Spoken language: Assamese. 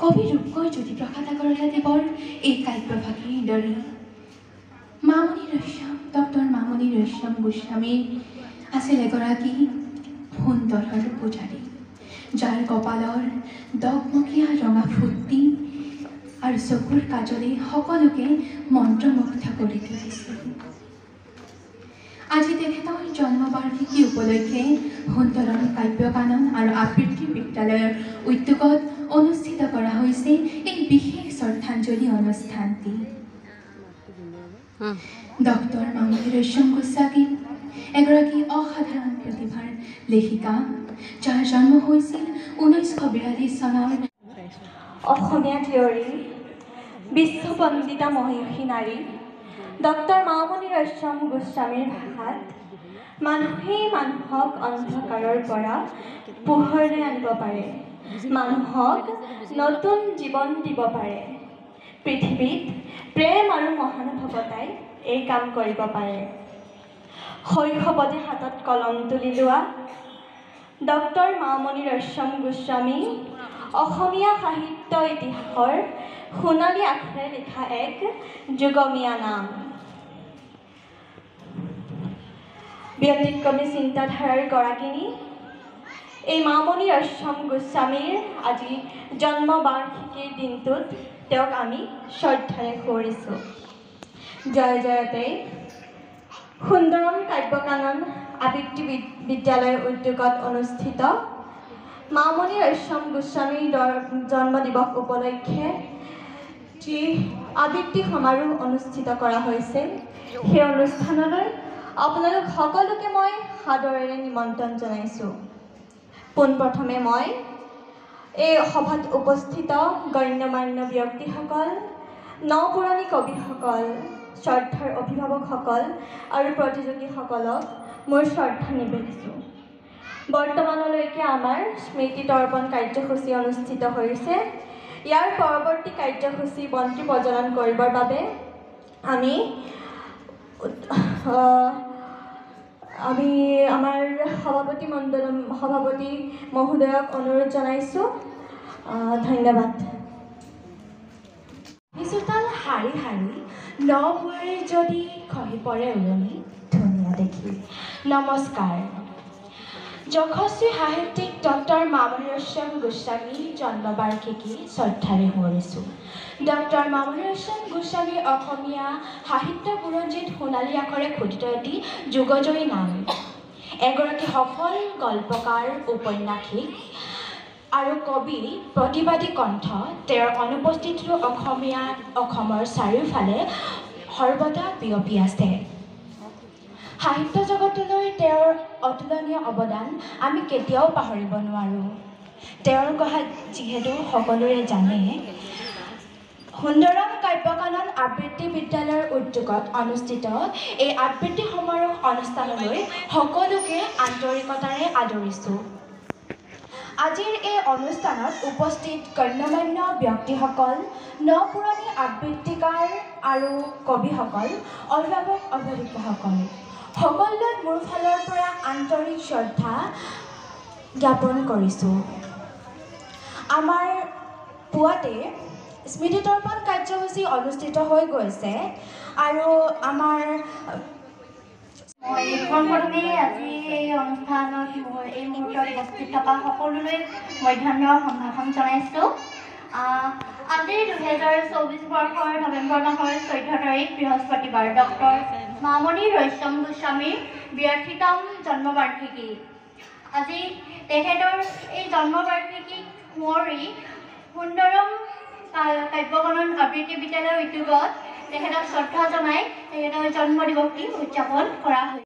কবি ৰূপকোঁৱৰ জ্যোতিপ্ৰসাদ আগৰৱালাদেৱৰ এই কাব্যভাগীৰ দৰে মামণি ৰয়ছম ডক্টৰ মামণি ৰয়ছম গোস্বামী আছিল এগৰাকী সুন্দৰৰ পূজাৰী, যাৰ কপালৰ দগমগীয়া ৰঙা ফুৰ্তি আৰু চকুৰ কাজলে সকলোকে মন্ত্ৰমুগ্ধ কৰি তুলিছিল। আজি তেখেতৰ জন্মবাৰ্ষিকী উপলক্ষে সুন্দৰম কাব্য কানন আৰু আবৃত্তি বিদ্যালয়ৰ উদ্যোগত অনুষ্ঠিত কৰা হৈছে এই বিশেষ শ্ৰদ্ধাঞ্জলি অনুষ্ঠানটি। ডক্টৰ মামণি ৰয়ছম গোস্বামী এগৰাকী অসাধাৰণ প্ৰতিভাৰ লেখিকা, যাৰ জন্ম হৈছিল 1942 চনৰ। অসমীয়া থিয়ৰী বিশ্ববন্দিতা মহিষী নাৰী ডক্টৰ মামণি ৰয়ছম গোস্বামীৰ ভাষাত মানুহেই মানুহক অন্ধকাৰৰ পৰা পোহৰলৈ আনিব পাৰে, মানুহক নতুন জীৱন দিব পাৰে। পৃথিৱীত প্ৰেম আৰু মহানুভৱতাই এই কাম কৰিব পাৰে। শৈশৱতে হাতত কলম তুলি লোৱা ডক্টৰ মামণি ৰয়ছম গোস্বামী অসমীয়া সাহিত্য ইতিহাসৰ সোণালী আখৰে লিখা এক যুগমীয়া নাম। ব্যতিক্ৰমী চিন্তাধাৰাৰ গৰাকিনী এই মামণি ৰয়ছম গোস্বামীৰ আজি জন্মবাৰ্ষিকীৰ দিনটোত তেওঁক আমি শ্ৰদ্ধাৰে সোঁৱৰিছোঁ। জয় জয়তে সুন্দৰম কাব্য কানন আবৃত্তি বিদ্যালয়ৰ উদ্যোগত অনুষ্ঠিত মামণি ৰয়ছম গোস্বামীৰ জন্মদিৱস উপলক্ষে যি আবৃত্তি সমাৰোহ অনুষ্ঠিত কৰা হৈছে, সেই অনুষ্ঠানলৈ আপোনালোক সকলোকে মই সাদৰেৰে নিমন্ত্ৰণ জনাইছোঁ। পোনপ্ৰথমে মই এই সভাত উপস্থিত গণ্যমান্য ব্যক্তিসকল, নপুৰণি কবিসকল, শ্ৰদ্ধাৰ অভিভাৱকসকল আৰু প্ৰতিযোগীসকলক মোৰ শ্ৰদ্ধা নিবেদিছোঁ। বৰ্তমানলৈকে আমাৰ স্মৃতি তৰ্পণ কাৰ্যসূচী অনুষ্ঠিত হৈছে। ইয়াৰ পৰৱৰ্তী কাৰ্যসূচী বন্তি প্ৰজ্বলন কৰিবৰ বাবে আমি আমাৰ সভাপতি মহোদয়ক অনুৰোধ জনাইছোঁ। ধন্যবাদ। চোতাল শাৰী শাৰী লবোৰে যদি খহি পৰে উৰণি ধুনীয়া দেখি। নমস্কাৰ। যশস্বী সাহিত্যিক ডক্টৰ মামণি ৰয়ছম গোস্বামীৰ জন্মবাৰ্ষিকী শ্ৰদ্ধাৰে সোঁৱৰিছোঁ। ডক্টৰ মামণি ৰয়ছম গোস্বামীৰ অসমীয়া সাহিত্য বুৰঞ্জীত সোণালী আখৰে খোদিত এটি যুগজয়ী নাম। এগৰাকী সফল গল্পকাৰ, ঔপন্যাসিক আৰু কবি, প্ৰতিবাদী কণ্ঠ। তেওঁৰ অনুপস্থিতিটো অসমৰ চাৰিওফালে সৰ্বদা বিয়পি আছে। সাহিত্য জগতলৈ তেওঁৰ অতুলনীয় অৱদান আমি কেতিয়াও পাহৰিব নোৱাৰোঁ। তেওঁৰ কথা যিহেতু সকলোৰে জানে, সুন্দৰম কাব্য কানন আবৃত্তি বিদ্যালয়ৰ উদ্যোগত অনুষ্ঠিত এই আবৃত্তি সমাৰোহ অনুষ্ঠানলৈ সকলোকে আন্তৰিকতাৰে আদৰিছোঁ। আজিৰ এই অনুষ্ঠানত উপস্থিত গণ্যমান্য ব্যক্তিসকল, নপুৰণি আবৃত্তিকাৰ আৰু কবিসকল, অভিভাৱক অভিভাৱিকাসকল, সকলোলৈ মোৰ ফালৰ পৰা আন্তৰিক শ্ৰদ্ধা জ্ঞাপন কৰিছোঁ। আমাৰ পুৱাতে স্মৃতি তৰ্পণ কাৰ্যসূচী অনুষ্ঠিত হৈ গৈছে আৰু মই পোনপ্ৰথমে আজি এই অনুষ্ঠানত এই মুহূৰ্তত উপস্থিত থকা সকলোলৈ মধ্যাহ্নৰ সম্ভাষণ জনাইছোঁ। আজি 2024 বৰ্ষৰ নৱেম্বৰ মাহৰ 14 তাৰিখ বৃহস্পতিবাৰ ডক্টৰ মামণি ৰয়ছম গোস্বামীৰ 82তম জন্মবাৰ্ষিকী। আজি তেখেতৰ এই জন্মবাৰ্ষিকীক সোঁৱৰি সুন্দৰম কাব্য কানন আবৃত্তি বিদ্যালয়ৰ উদ্যোগত তেখেতক শ্ৰদ্ধা জনাই তেখেতৰ জন্মদিৱসটি উদযাপন কৰা হৈছে।